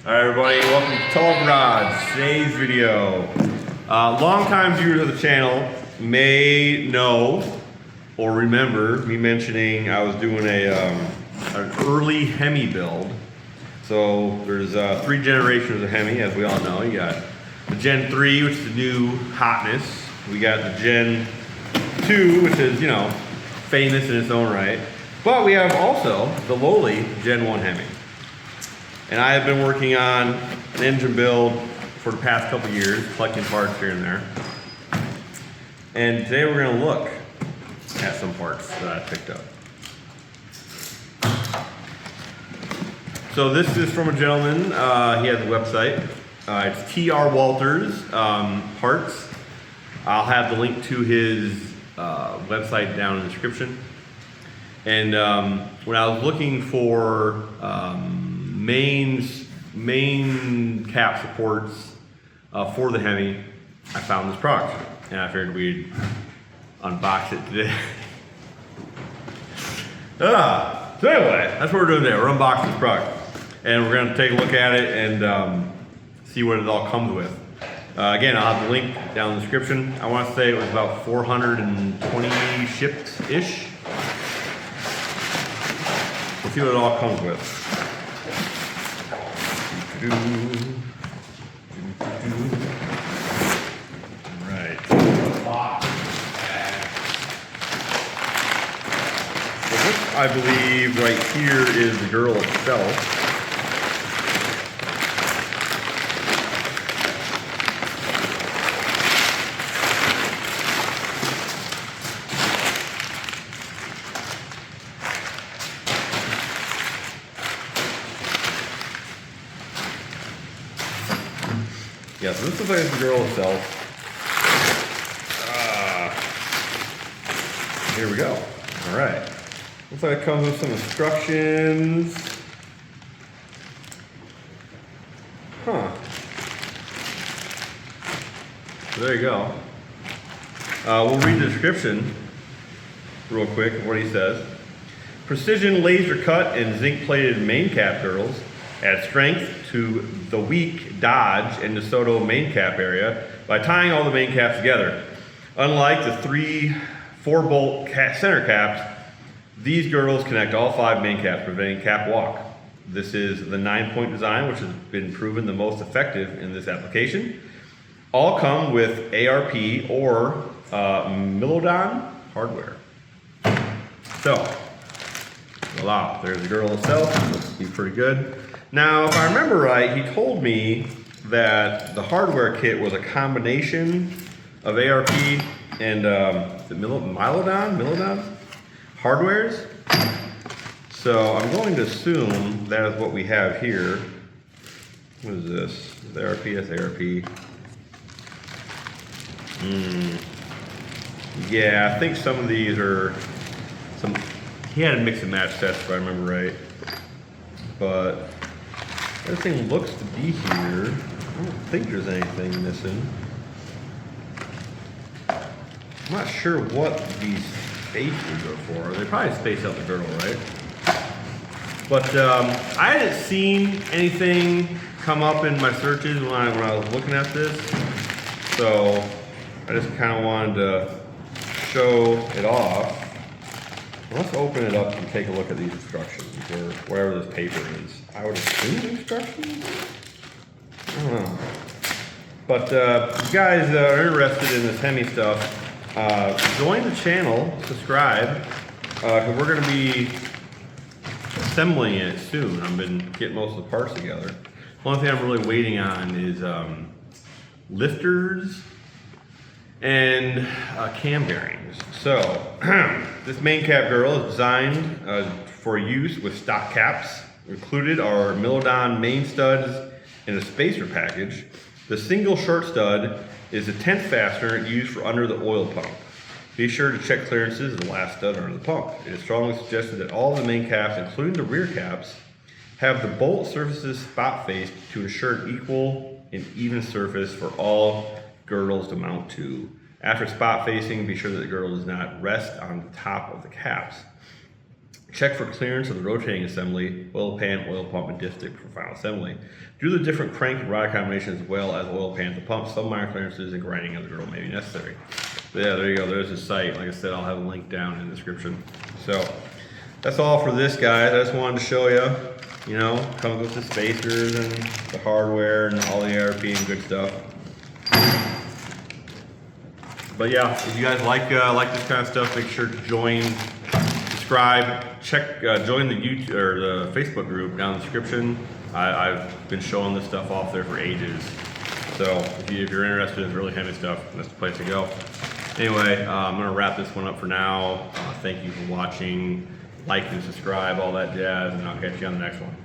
Alright everybody, welcome to Tall Garage. Today's video. Long-time viewers of the channel may know or remember me mentioning I was doing an early Hemi build. So there's 3 generations of Hemi, as we all know. You got the Gen 3, which is the new hotness. We got the Gen 2, which is, you know, famous in its own right. But we have also the lowly Gen 1 Hemi. And I have been working on an engine build for the past couple years, collecting parts here and there. And today we're going to look at some parts that I picked up. So this is from a gentleman, he has a website. It's TR Walters Parts. I'll have the link to his website down in the description. And when I was looking for main cap supports for the Hemi, I found this product, and I figured we'd unbox it today. So anyway, that's what we're doing today. We're unboxing this product, and we're going to take a look at it and see what it all comes with. Again, I'll have the link down in the description. I want to say it was about 420 shipped-ish. We'll see what it all comes with. Right. So this, I believe, right here is the Girdle itself. Yeah, so this looks like it's the Girdle itself. Here we go. All right. Looks like it comes with some instructions. Huh. So there you go. We'll read the description real quick of what he says. Precision laser cut and zinc plated main cap girdles add strength to the weak Dodge and DeSoto main cap area by tying all the main caps together. Unlike the 3 4-bolt center caps, these girdles connect all 5 main caps, preventing cap walk. This is the 9-point design, which has been proven the most effective in this application. All come with ARP or Milodon hardware. So, voila, there's the girdle itself. Looks to be pretty good. Now, if I remember right, he told me that the hardware kit was a combination of ARP and Milodon hardwares. So I'm going to assume that is what we have here. What is this? Is it ARP? That's ARP. Yeah, I think some of these are some. He had a mix and match test, if I remember right. But everything looks to be here. I don't think there's anything missing. I'm not sure what these spaces are for. They probably space out the girdle, right? But I hadn't seen anything come up in my searches when I was looking at this. So I just kind of wanted to show it off. Let's open it up and take a look at these instructions, or whatever this paper is. I would assume instructions? I don't know. But if you guys are interested in this Hemi stuff, join the channel, subscribe, because we're going to be assembling it soon. I've been getting most of the parts together. The only thing I'm really waiting on is lifters and cam bearings. So this main cap girdle is designed for use with stock caps. Included are Milodon main studs in a spacer package. The single short stud is the 10th fastener used for under the oil pump. Be sure to check clearances of the last stud under the pump. It is strongly suggested that all the main caps, including the rear caps, have the bolt surfaces spot faced to ensure an equal and even surface for all girdles to mount to. After spot facing, be sure that the girdle does not rest on the top of the caps. Check for clearance of the rotating assembly, oil pan, oil pump, and dipstick for final assembly. Do the different crank and rod combinations as well as oil pans and pumps. Some minor clearances and grinding of the girdle may be necessary. But yeah, there you go. There's his site. Like I said, I'll have a link down in the description. So that's all for this, guys. I just wanted to show you, you know, comes with the spacers and the hardware and all the ARP and good stuff. But yeah, if you guys like this kind of stuff, make sure to join, subscribe, join the YouTube or the Facebook group down in the description. I've been showing this stuff off there for ages. So if you're interested in really Hemi stuff, that's the place to go. Anyway, I'm gonna wrap this one up for now. Thank you for watching. Like and subscribe, all that jazz, and I'll catch you on the next one.